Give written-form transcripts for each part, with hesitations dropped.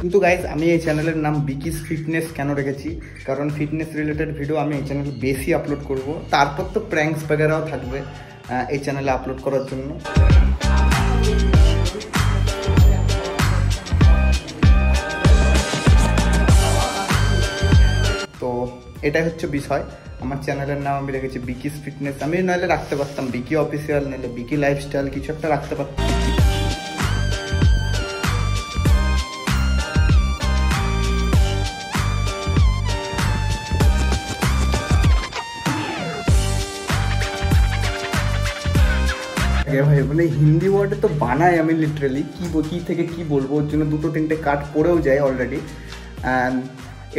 কিন্তু গাইজ আমি এই চ্যানেলের নাম বিকিস ফিটনেস কেন রেখেছি, কারণ ফিটনেস রিলেটেড ভিডিও আমি এই চ্যানেলে বেশি আপলোড করব। তারপর তো প্র্যাঙ্কস বগেরাও থাকবে এই চ্যানেলে আপলোড করার জন্য। তো এটাই হচ্ছে বিষয়। আমার চ্যানেলের নাম আমি রেখেছি বিকিস ফিটনেস। আমি নাহলে রাখতে পারতাম বিকি অফিসিয়াল, নাহলে বিকি লাইফস্টাইল, কিছু একটা রাখতে পারতাম। ভাই মানে হিন্দি ওয়ার্ডে তো বানাই আমি লিটারেলি কি থেকে কি বলবো, ওর জন্য দুটো তিনটে কাট পড়েও যায় অলরেডি। অ্যান্ড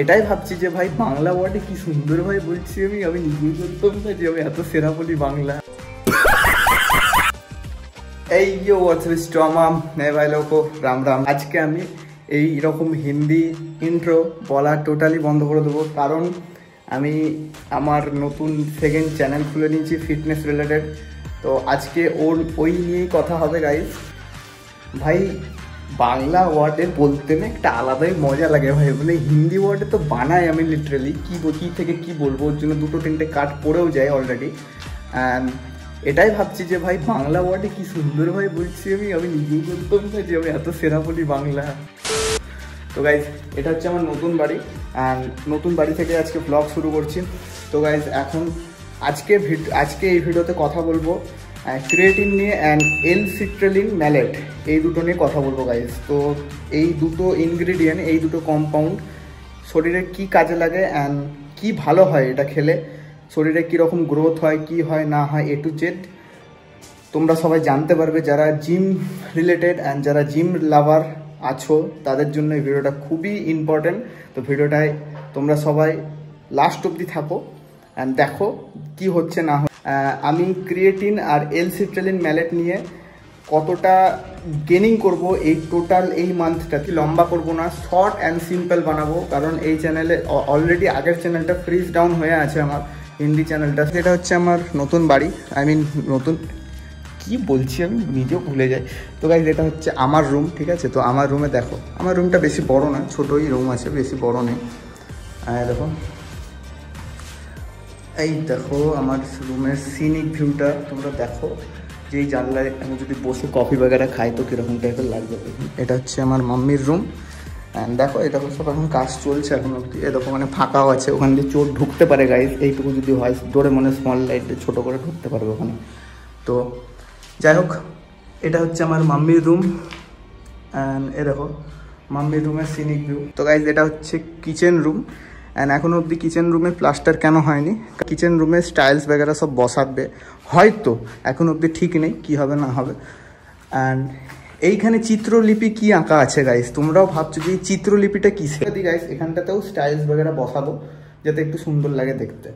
এটাই ভাবছি যে ভাই বাংলা ওয়ার্ডে কি সুন্দর ভাই বলছি আমি নিজেই করতাম না যে আমি এত সেরা বলি বাংলা। এই স্ট্রমাম নে ভাই লোকো রাম রাম। আজকে আমি এই রকম হিন্দি ইন্ট্রো বলা টোটালি বন্ধ করে দেবো, কারণ আমি আমার নতুন সেকেন্ড চ্যানেল খুলে নিয়েছি ফিটনেস রিলেটেড। তো আজকে ওই নিয়েই কথা হবে গাইজ। ভাই বাংলা ওয়ার্ডে বলতে না একটা আলাদাই মজা লাগে ভাই, মানে হিন্দি ওয়ার্ডে তো বানাই আমি লিটারেলি কি থেকে কি বলবো, ওর জন্য দুটো তিনটে কাট পড়েও যায় অলরেডি। অ্যান্ড এটাই ভাবছি যে ভাই বাংলা ওয়ার্ডে কি সুন্দর ভাই বলছি আমি নিজেই বলতাম না যে আমি এত সেরা বলি বাংলা। তো গাইজ এটা হচ্ছে আমার নতুন বাড়ি, অ্যান্ড নতুন বাড়ি থেকে আজকে ব্লগ শুরু করছি। তো গাইজ এখন আজকে এই ভিডিওতে কথা বলবো ক্রিয়েটিন নিয়ে অ্যান্ড এল-সিট্রালিন ম্যালেট, এই দুটো নিয়ে কথা বলবো গাইজ। তো এই দুটো ইনগ্রিডিয়েন্ট, এই দুটো কম্পাউন্ড শরীরে কি কাজে লাগে অ্যান্ড কি ভালো হয় এটা খেলে, শরীরে কীরকম গ্রোথ হয়, কি হয় না হয়, A to Z তোমরা সবাই জানতে পারবে যারা জিম রিলেটেড অ্যান্ড যারা জিম লাভার আছো তাদের জন্য এই ভিডিওটা খুবই ইম্পর্টেন্ট। তো ভিডিওটায় তোমরা সবাই লাস্ট অবধি থাকো অ্যান্ড দেখো কি হচ্ছে না হয়। আমি ক্রিয়েটিন আর এল-সিট্রালিন ম্যালেট নিয়ে কতটা গেনিং করব এই টোটাল এই মান্থটা, কি লম্বা করব না, শর্ট অ্যান্ড সিম্পল বানাবো। কারণ এই চ্যানেলে অলরেডি আগের চ্যানেলটা ফ্রিজ ডাউন হয়ে আছে আমার হিন্দি চ্যানেলটা। এটা হচ্ছে আমার নতুন বাড়ি, নতুন কি বলছি আমি নিজেও ভুলে যাই। তো গাইজ এটা হচ্ছে আমার রুম, ঠিক আছে। তো আমার রুমে দেখো, আমার রুমটা বেশি বড় না, ছোটোই রুম আছে, বেশি বড় নেই। দেখো এই দেখো আমার রুমের সিনিক ভিউটা তোমরা দেখো, যেই জানলায় আমি যদি বসে কফি বাগেরা খাই তো কীরকম টাইপের লাগবে। এটা হচ্ছে আমার মাম্মির রুম। অ্যান্ড দেখো এটা সব এখন কাজ চলছে এখন অবধি। এরকম মানে ফাঁকাও আছে, ওখান দিয়ে চোর ঢুকতে পারে গাইজ, এইটুকু যদি হয় দৌড়ে মনে স্মল লাইটে ছোটো করে ঢুকতে পারবে ওখানে। তো যাই হোক এটা হচ্ছে আমার মাম্মির রুম অ্যান্ড এ দেখো মাম্মির রুমের সিনিক ভিউ। তো গাইজ এটা হচ্ছে কিচেন রুম অ্যান্ড এখনও অবধি কিচেন রুমে প্লাস্টার কেন হয়নি, কিচেন রুমে স্টাইলস বগেরা সব বসাবে হয়তো, এখন অবধি ঠিক নেই কি হবে না হবে। অ্যান্ড এইখানে চিত্রলিপি কি আঁকা আছে গাইজ, তোমরাও ভাবছো যে এই চিত্রলিপিটা কিসের দি গাইজ। এখানটাতেও স্টাইলস বগেরা বসাবো যাতে একটু সুন্দর লাগে দেখতে।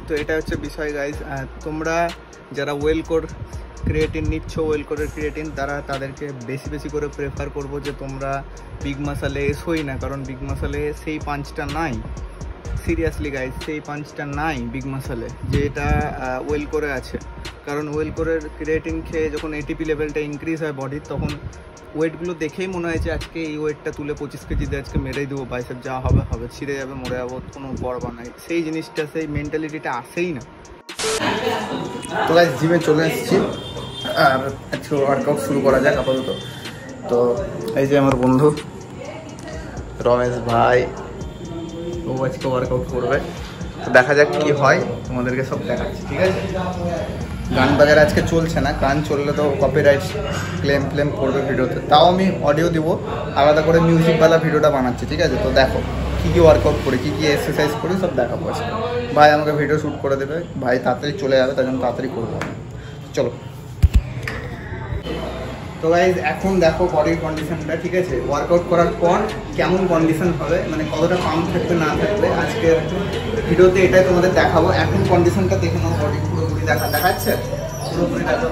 তো এটা হচ্ছে বিষয় গাইজ। তোমরা যারা ওয়েলকোর ক্রিয়েটিন নিচ্ছ, ওয়েলকোরের ক্রিয়েটিন, তাদেরকে বেশি করে প্রেফার করবো যে তোমরা বিগ মাসালে এসোই না, কারণ বিগ মাসালে সেই পাঞ্চটা নাই। সিরিয়াসলি গাইজ সেই পাঞ্চটা নাই বিগ মাসালে যেটা ওয়েলকোরে আছে। কারণ ওয়েলকোরের ক্রিয়েটিন খেয়ে যখন এটিপি লেভেলটা ইনক্রিজ হয় বডির, তখন ওয়েটগুলো দেখেই মনে হয়েছে আজকে এই ওয়েটটা তুলে 25 কেজি দিয়ে আজকে মেরেই দেবো, বাইসেপ যা হবে ছিঁড়ে যাবে, মরে যাবো, কোনো বড় বানাই, সেই জিনিসটা সেই মেন্টালিটিটা আসেই না। তো গাইজ জিমে চলে এসেছি আর আজকে ওয়ার্কআউট শুরু করা যাক আপাতত। তো এই যে আমার বন্ধু রমেশ ভাই, ও আজকে ওয়ার্কআউট করবে। তো দেখা যাক কি হয়, তোমাদেরকে সব দেখাচ্ছি, ঠিক আছে। গান বাজার আজকে চলছে না, গান চললে তো কপিরাইট ক্লেম করবে ভিডিওতে, তাও আমি অডিও দিব, আলাদা করে মিউজিকওয়ালা ভিডিওটা বানাচ্ছি, ঠিক আছে। তো দেখো কী ওয়ার্কআউট করি, কী এক্সারসাইজ করি সব দেখাবো আজকে। ভাই আমাকে ভিডিও শ্যুট করে দেবে, ভাই তাড়াতাড়ি চলে যাবে, তাই জন্য তাড়াতাড়ি করবো। চলো তো গাইজ এখন দেখো বডির কন্ডিশনটা, ঠিক আছে? ওয়ার্কআউট করার পর কেমন কন্ডিশন হবে, মানে কতটা পাম্প থাকবে না থাকবে আজকের ভিডিওতে এটাই তোমাদের দেখাবো। এখন কন্ডিশনটা দেখে নাও, বডি পুরোপুরি দেখাচ্ছে, পুরোপুরি দেখো।